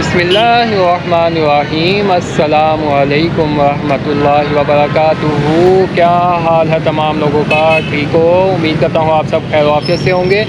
बिस्मिल्लाहिर्रहमानिर्रहीम अस्सलामुअलैकुम वरहमतुल्लाहि वबरकातुहू। क्या हाल है तमाम लोगों का? ठीक हो? उम्मीद करता हूँ आप सब खैर आफियत से होंगे।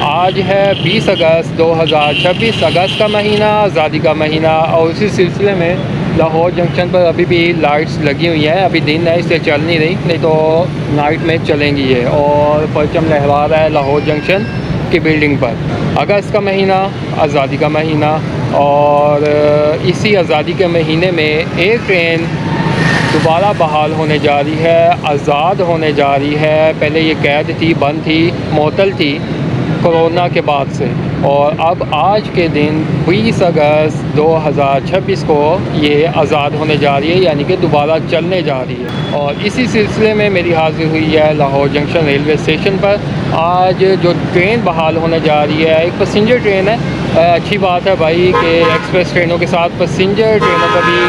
आज है 20 अगस्त 2026। अगस्त का महीना, आज़ादी का महीना, और उसी सिलसिले में लाहौर जंक्शन पर अभी भी लाइट्स लगी हुई हैं। अभी दिन है इसलिए चल नहीं रही, नहीं तो नाइट में चलेंगी ये। और परचम लहरा रहा है लाहौर जंक्शन की बिल्डिंग पर। अगस्त का महीना, आज़ादी का महीना, और इसी आज़ादी के महीने में एक ट्रेन दोबारा बहाल होने जा रही है, आज़ाद होने जा रही है। पहले ये कैद थी, बंद थी, मुअत्तल थी कोरोना के बाद से, और अब आज के दिन 20 अगस्त 2026 को ये आज़ाद होने जा रही है, यानी कि दोबारा चलने जा रही है। और इसी सिलसिले में मेरी हाज़िरी हुई है लाहौर जंक्शन रेलवे स्टेशन पर। आज जो ट्रेन बहाल होने जा रही है, एक पैसेंजर ट्रेन है। अच्छी बात है भाई कि एक्सप्रेस ट्रेनों के साथ पैसेंजर ट्रेनों पर भी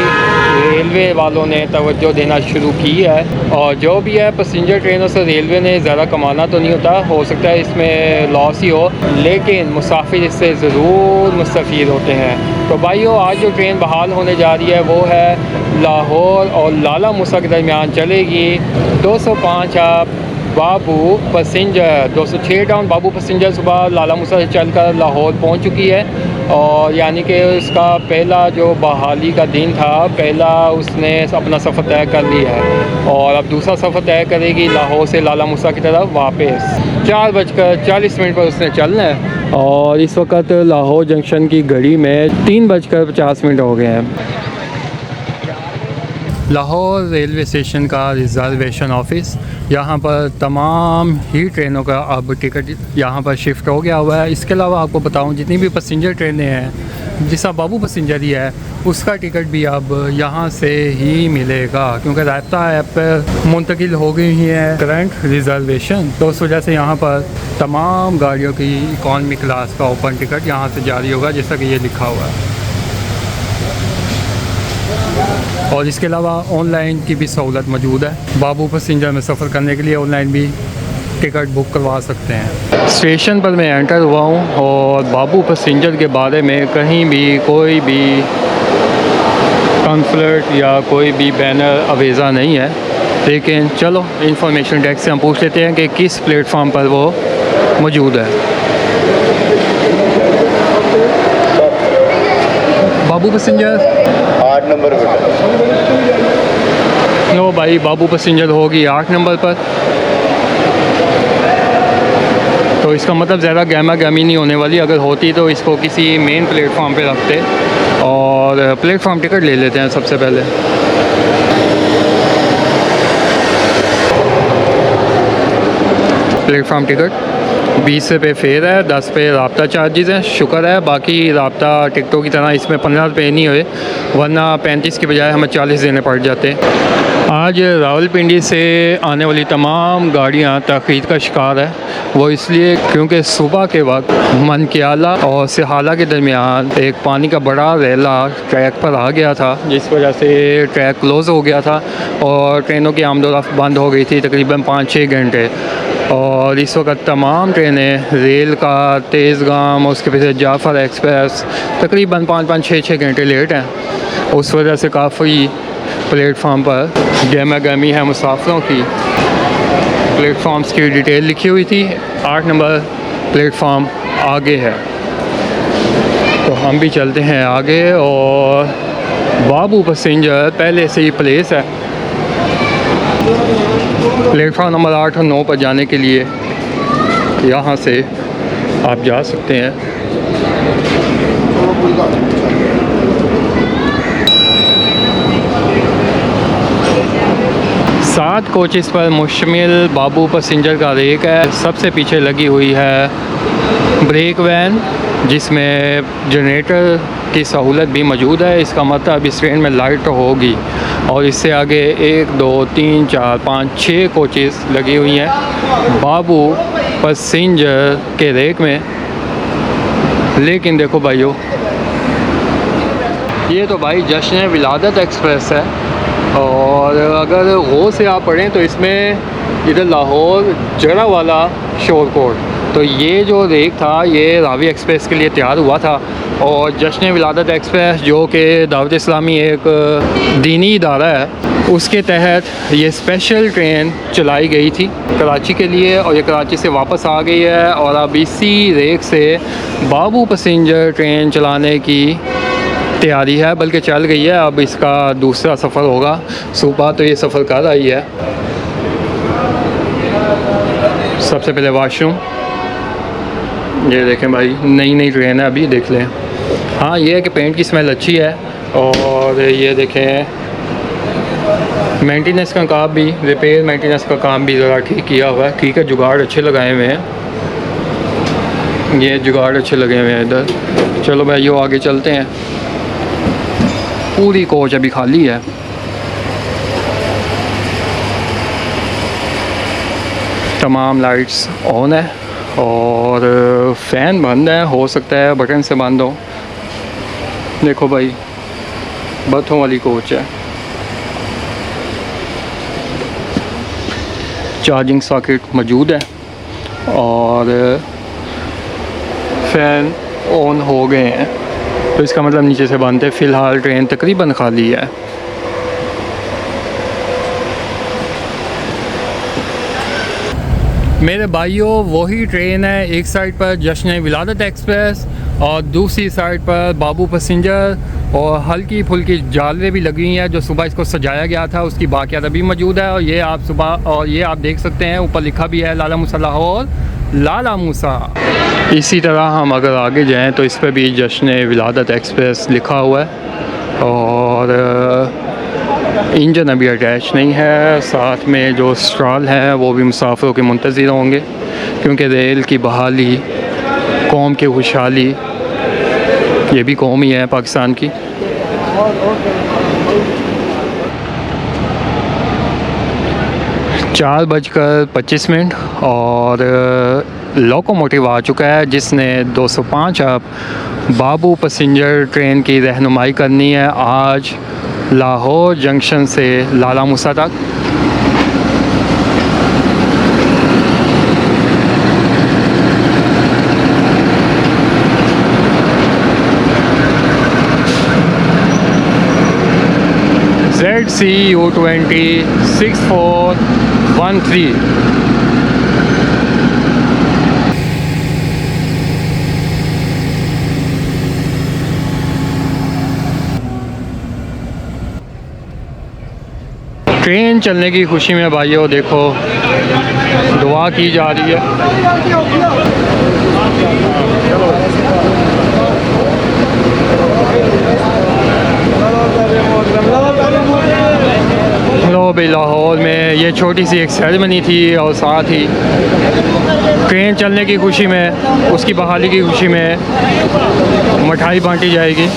रेलवे वालों ने तवज्जो देना शुरू की है। और जो भी है, पैसेंजर ट्रेनों से रेलवे ने ज़्यादा कमाना तो नहीं होता, हो सकता है इसमें लॉस ही हो, लेकिन मुसाफिर इससे ज़रूर मुस्तफ़ीद होते हैं। तो भाइयों, आज जो ट्रेन बहाल होने जा रही है वो है लाहौर और लाला मूसा के दरमियान चलेगी। 205 आप बाबू पैसेंजर, 206 डाउन बाबू पैसेंजर सुबह लाला मूसा से चलकर लाहौर पहुंच चुकी है। और यानी कि उसका पहला जो बहाली का दिन था, पहला उसने अपना सफ़र तय कर लिया है, और अब दूसरा सफ़र तय करेगी लाहौर से लाला मूसा की तरफ वापस। 4:40 पर उसने चलना है। और इस वक्त लाहौर जंक्शन की घड़ी में 3:50 हो गए हैं। लाहौर रेलवे स्टेशन का रिज़र्वेशन ऑफ़िस, यहाँ पर तमाम ही ट्रेनों का अब टिकट यहाँ पर शिफ्ट हो गया हुआ है। इसके अलावा आपको बताऊँ, जितनी भी पैसेंजर ट्रेनें हैं, जिसका बाबू पैसेंजर ही है, उसका टिकट भी अब यहाँ से ही मिलेगा, क्योंकि राब्ता ऐप पर मुंतकिल हो गई है करंट रिज़र्वेशन। तो उस वजह से यहाँ पर तमाम गाड़ियों की इकॉनमी क्लास का ओपन टिकट यहाँ से जारी होगा, जैसा कि ये लिखा हुआ है। और इसके अलावा ऑनलाइन की भी सहूलत मौजूद है। बाबू पैसेंजर में सफ़र करने के लिए ऑनलाइन भी टिकट बुक करवा सकते हैं। स्टेशन पर मैं एंटर हुआ हूँ, और बाबू पैसेंजर के बारे में कहीं भी कोई भी पम्फलेट या कोई भी बैनर अवेज़ा नहीं है, लेकिन चलो इंफॉर्मेशन डेस्क से हम पूछ लेते हैं कि किस प्लेटफॉर्म पर वो मौजूद है। बाबू पैसेंजर 8 नंबर पर। नो भाई, बाबू पैसेंजर होगी 8 नंबर पर। तो इसका मतलब ज़्यादा गहमा गहमी नहीं होने वाली। अगर होती तो इसको किसी मेन प्लेटफॉर्म पे रखते, और प्लेटफॉर्म टिकट ले लेते हैं सबसे पहले। प्लेटफॉर्म टिकट 20 रुपये फेयर है, 10 रुपये रब्ता चार्जेज़ हैं। शुक्र है, बाकी रब्ता टिकटों की तरह इसमें 15 रुपये नहीं हुए, वरना 35 की बजाय हमें 40 देने पड़ जाते। आज रावलपिंडी से आने वाली तमाम गाड़ियां तख़ीर का शिकार है। वो इसलिए क्योंकि सुबह के वक्त मनकियाला और सिहाला के दरमियान एक पानी का बड़ा रेला ट्रैक पर आ गया था, जिस वजह से ट्रैक क्लोज़ हो गया था और ट्रेनों की आमदोरफ्त बंद हो गई थी तकरीबन 5-6 घंटे। और इस वक्त तमाम ट्रेनें, रेल का तेज़गाम, उसके पीछे जाफ़र एक्सप्रेस तकरीबन 5-6 घंटे लेट हैं। उस वजह से काफ़ी प्लेटफॉर्म पर गहमा गहमी है मुसाफिरों की। प्लेटफॉर्म्स की डिटेल लिखी हुई थी। 8 नंबर प्लेटफॉर्म आगे है, तो हम भी चलते हैं आगे। और बाबू पैसेंजर पहले से ही प्लेस है। प्लेटफॉर्म नंबर 8 और 9 पर जाने के लिए यहाँ से आप जा सकते हैं। सात कोचेस पर मुश्तमिल बाबू पैसेंजर का रेक है। सबसे पीछे लगी हुई है ब्रेक वैन, जिसमें जनरेटर की सहूलत भी मौजूद है। इसका मतलब इस ट्रेन में लाइट होगी। और इससे आगे 1, 2, 3, 4, 5, 6 कोचेस लगी हुई हैं बाबू पैसेंजर के रेक में। लेकिन देखो भाइयों, ये तो भाई जश्न विलादत एक्सप्रेस है, और अगर गौर से आप पढ़ें तो इसमें इधर लाहौर जड़ा वाला शोर कोट, तो ये जो रेक था ये रावी एक्सप्रेस के लिए तैयार हुआ था, और जश्न विलादत एक्सप्रेस जो कि दावत इस्लामी एक दीनी इदारा है, उसके तहत ये स्पेशल ट्रेन चलाई गई थी कराची के लिए, और ये कराची से वापस आ गई है। और अब इसी रेक से बाबू पैसेंजर ट्रेन चलाने की तैयारी है, बल्कि चल गई है। अब इसका दूसरा सफ़र होगा। सुबह तो ये सफ़र कर आई है। सबसे पहले वाशरूम, ये देखें भाई, नई नई ट्रेन है, अभी देख लें। हाँ, ये है कि पेंट की स्मेल अच्छी है, और ये देखें मेंटेनेंस का काम भी, रिपेयर मेंटेनेंस का काम भी ज़रा ठीक किया हुआ है। ठीक है, जुगाड़ अच्छे लगाए हुए हैं, ये जुगाड़ अच्छे लगे हुए हैं इधर। चलो भाई, यो आगे चलते हैं। पूरी कोच अभी खाली है। तमाम लाइट्स ऑन है, और फ़ैन बंद है, हो सकता है बटन से बंद हो। देखो भाई, बर्थों वाली कोच है। चार्जिंग सॉकेट मौजूद है, और फ़ैन ऑन हो गए हैं, तो इसका मतलब नीचे से बंद है। फ़िलहाल ट्रेन तकरीबन खाली है। मेरे भाइयों, वही ट्रेन है, एक साइड पर जश्न विलादत एक्सप्रेस और दूसरी साइड पर बाबू पैसेंजर, और हल्की फुल्की जालरें भी लगी हैं जो सुबह इसको सजाया गया था, उसकी बाक़ियात अभी मौजूद है। और ये आप सुबह, और ये आप देख सकते हैं ऊपर लिखा भी है लाला मूसा लाहौर, लाला मूसा। इसी तरह हम अगर आगे जाएं तो इस पर भी जश्न विलादत एक्सप्रेस लिखा हुआ है, और इंजन अभी अटैच नहीं है। साथ में जो स्टॉल है वो भी मुसाफिरों के मुंतज़िर होंगे, क्योंकि रेल की बहाली कौम की खुशहाली, ये भी कौम ही है पाकिस्तान की। चार बजकर 25 मिनट और लोकोमोटिव आ चुका है, जिसने 205 अब बाबू पैसेंजर ट्रेन की रहनुमाई करनी है आज लाहौर जंक्शन से लाला मूसा तक। ZCU20 6413। ट्रेन चलने की खुशी में भाइयों देखो दुआ की जा रही है। लो भाई, लाहौर में ये छोटी सी एक सेरेमनी थी, और साथ ही ट्रेन चलने की खुशी में, उसकी बहाली की खुशी में मिठाई बांटी जाएगी।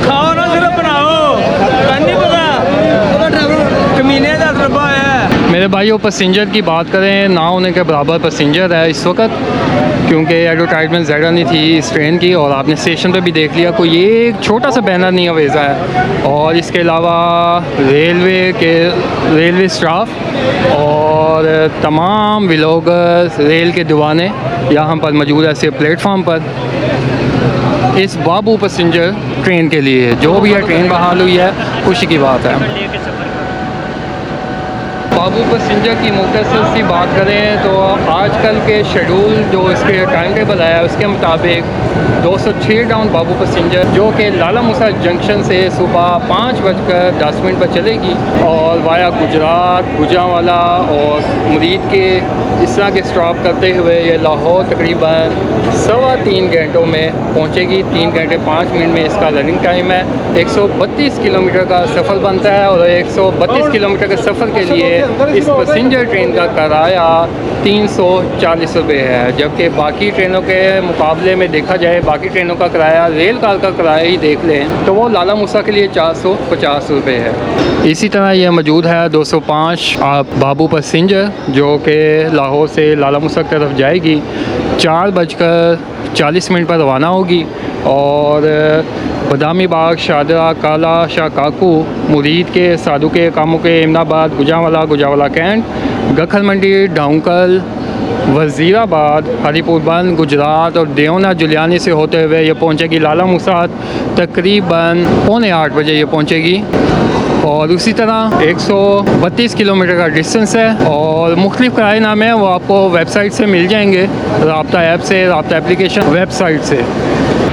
खाओ ना, सिर्फ बनाओ, नहीं पता कमीने का डब्बा है। मेरे भाइयों, पैसेंजर की बात करें, ना होने के बराबर पैसेंजर है इस वक्त, क्योंकि एडवर्टाइजमेंट ज़्यादा नहीं थी इस ट्रेन की, और आपने स्टेशन पे भी देख लिया कोई एक छोटा सा बैनर नहीं अवेज़ा है। और इसके अलावा रेलवे स्टाफ और तमाम व्लॉगर्स, रेल के दीवाने यहाँ पर मौजूद है सिर्फ प्लेटफार्म पर इस बाबू पैसेंजर ट्रेन के लिए। जो भी है ट्रेन बहाल हुई है, खुशी की बात है। बाबू पैसेंजर की मुख्तसर सी बात करें तो आजकल के शेड्यूल जो इसके टाइम टेबल है उसके मुताबिक 206 डाउन बाबू पैसेंजर जो कि लाला मूसा जंक्शन से सुबह 5:10 पर चलेगी, और वाया गुजरात, गुजरांवाला और मुरीद के इस तरह के स्टॉप करते हुए ये लाहौर तकरीबन 3.25 घंटों में पहुंचेगी। 3 घंटे 5 मिनट में इसका रनिंग टाइम है। 132 किलोमीटर का सफ़र बनता है, और 132 किलोमीटर के सफ़र के लिए इस पैसेंजर ट्रेन का किराया 340 रुपये है। जबकि बाकी ट्रेनों के मुकाबले में देखा जाए, बाकी ट्रेनों का किराया, रेल कार का किराया ही देख लें तो वो लाला मूसा के लिए 450 रुपये है। इसी तरह ये मौजूद है 205 बाबू पैसेंजर जो कि लाहौर से लाला मूसा की तरफ जाएगी। 4:40 पर रवाना होगी, और बदामी बाग, शादरा, काला शाह काकू, मुरीद के, सादू के, कामों के, इमनाबाद, गुजरांवाला कैंट गखल मंडी, डाउनकल, वज़ीराबाद, हरीपुर बंद, गुजरात और देवना जुलियानी से होते हुए ये पहुंचेगी लाला मुसाद। तकरीबन 7:45 बजे ये पहुंचेगी। और उसी तरह 132 किलोमीटर का डिस्टेंस है और मुख्तलिफ किराएनामे हैं वो आपको वेबसाइट से मिल जाएंगे, राब्ता ऐप से, राब्ता एप्लीकेशन वेबसाइट से।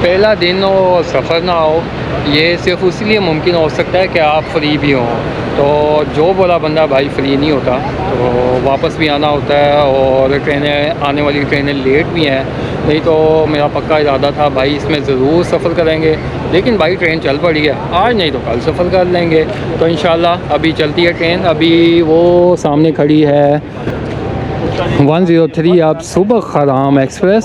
पहला दिन और सफ़र ना हो ये सिर्फ इसलिए मुमकिन हो सकता है कि आप फ्री भी हों। तो जो बोला बंदा भाई फ्री नहीं होता, तो वापस भी आना होता है और ट्रेनें, आने वाली ट्रेनें लेट भी हैं। नहीं तो मेरा पक्का इरादा था भाई इसमें ज़रूर सफ़र करेंगे, लेकिन भाई ट्रेन चल पड़ी है, आज नहीं तो कल सफ़र कर लेंगे। तो इंशाल्लाह अभी चलती है ट्रेन। अभी वो सामने खड़ी है 103 अब सुबह खराम एक्सप्रेस।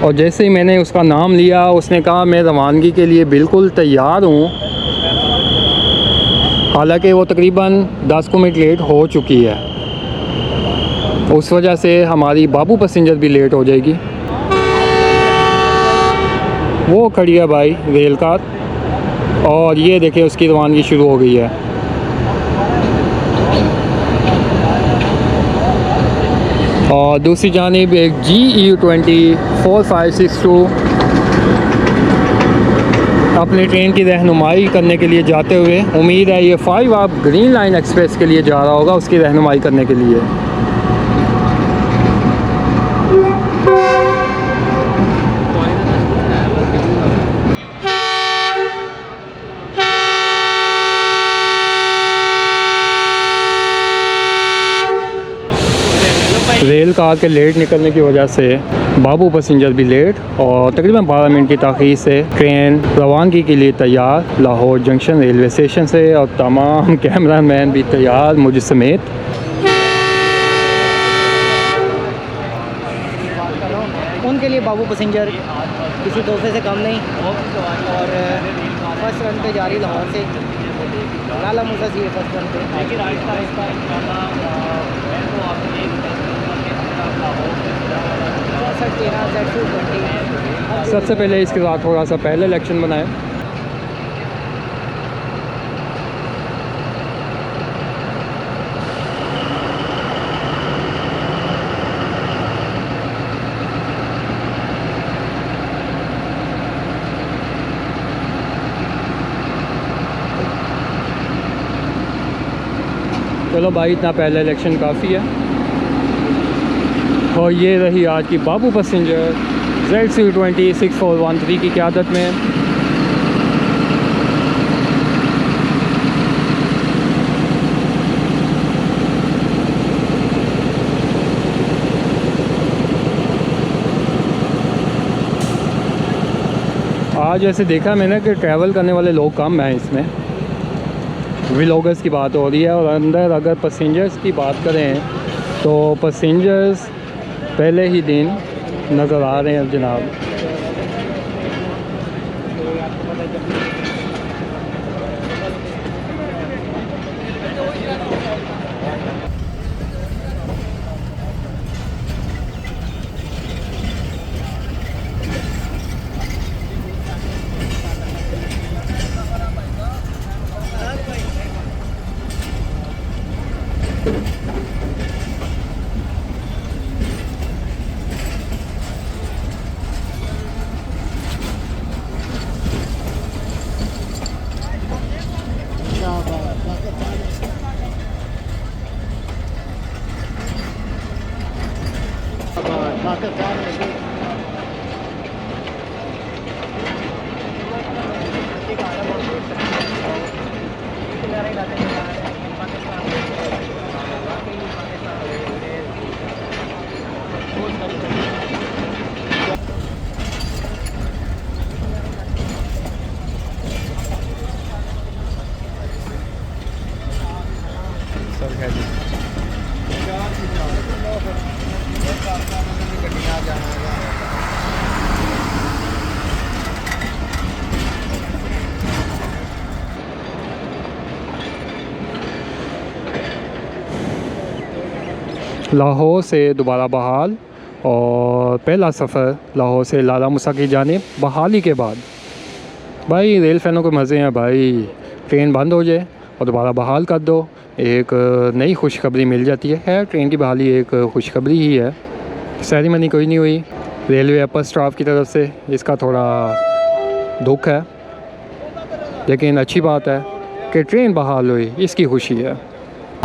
और जैसे ही मैंने उसका नाम लिया उसने कहा मैं रवानगी के लिए बिल्कुल तैयार हूँ। हालांकि वो तकरीबन 10 मिनट लेट हो चुकी है, उस वजह से हमारी बाबू पैसेंजर भी लेट हो जाएगी। वो खड़ी है भाई रेल कार और ये देखें उसकी रवानगी शुरू हो गई है। और दूसरी जानिब एक GE204562 अपनी ट्रेन की रहनुमाई करने के लिए जाते हुए, उम्मीद है ये 5 आप ग्रीन लाइन एक्सप्रेस के लिए जा रहा होगा, उसकी रहनुमाई करने के लिए। रेल कार के लेट निकलने की वजह से बाबू पैसेंजर भी लेट और तकरीबन 12 मिनट की ताख़ीर से ट्रेन रवानगी के लिए तैयार लाहौर जंक्शन रेलवे स्टेशन से। और तमाम कैमरामैन भी तैयार मुझ समेत। उनके लिए बाबू पैसेंजर किसी तोहफे से कम नहीं। और फर्स्ट रन पे जारी लाहौर से लाला मूसा जी फर्स्ट रन पे। सबसे पहले इसके साथ थोड़ा सा पहले इलेक्शन बनाए। चलो भाई इतना पहले इलेक्शन काफ़ी है। और ये रही आज की बाबू पैसेंजर ZC206413 की क़यादत में। आज ऐसे देखा मैंने कि ट्रैवल करने वाले लोग कम हैं इसमें, व्लॉगर्स की बात हो रही है। और अंदर अगर पैसेंजर्स की बात करें तो पैसेंजर्स पहले ही दिन नज़र आ रहे हैं जनाब। लाहौर से दोबारा बहाल और पहला सफ़र लाहौर से लाला मूसा की जानिब बहाली के बाद। भाई रेल फैनों को मज़े हैं भाई, ट्रेन बंद हो जाए और दोबारा बहाल कर दो, एक नई खुशखबरी मिल जाती है। ट्रेन की बहाली एक खुशखबरी ही है। सेरेमनी कोई नहीं हुई रेलवे अपर स्टाफ की तरफ से, इसका थोड़ा दुख है, लेकिन अच्छी बात है कि ट्रेन बहाल हुई, इसकी खुशी है।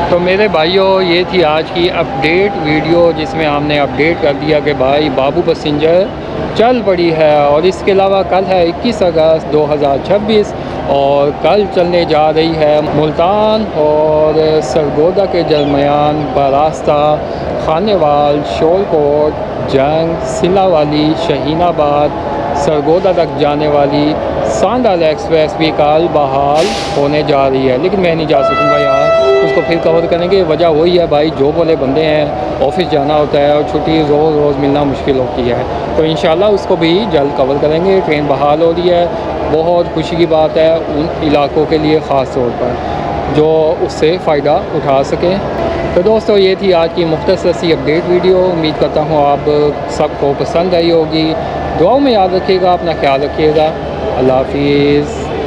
तो मेरे भाइयों, ये थी आज की अपडेट वीडियो जिसमें हमने अपडेट कर दिया कि भाई बाबू पैसेंजर चल पड़ी है। और इसके अलावा कल है 21 अगस्त 2026 और कल चलने जा रही है मुल्तान और सरगोदा के दरमियान बरास्ता खानेवाल, शोलकोट, जंग, सिलावाली, शहीनाबाद, सरगोदा तक जाने वाली सांडाल एक्सप्रेस भी कल बहाल होने जा रही है। लेकिन मैं नहीं जा सकूँगा यार, उसको फिर कवर करेंगे। वजह वही है भाई, जॉब वाले बंदे हैं, ऑफिस जाना होता है और छुट्टी रोज़ रोज़ मिलना मुश्किल होती है। तो इंशाल्लाह उसको भी जल्द कवर करेंगे। ट्रेन बहाल हो रही है, बहुत खुशी की बात है उन इलाकों के लिए ख़ास तौर पर जो उससे फ़ायदा उठा सकें। तो दोस्तों, ये थी आज की मुख्तसर सी अपडेट वीडियो। उम्मीद करता हूँ आप सबको पसंद आई होगी। दुआओं में याद रखिएगा, अपना ख्याल रखिएगा। अल्लाह हाफिज़।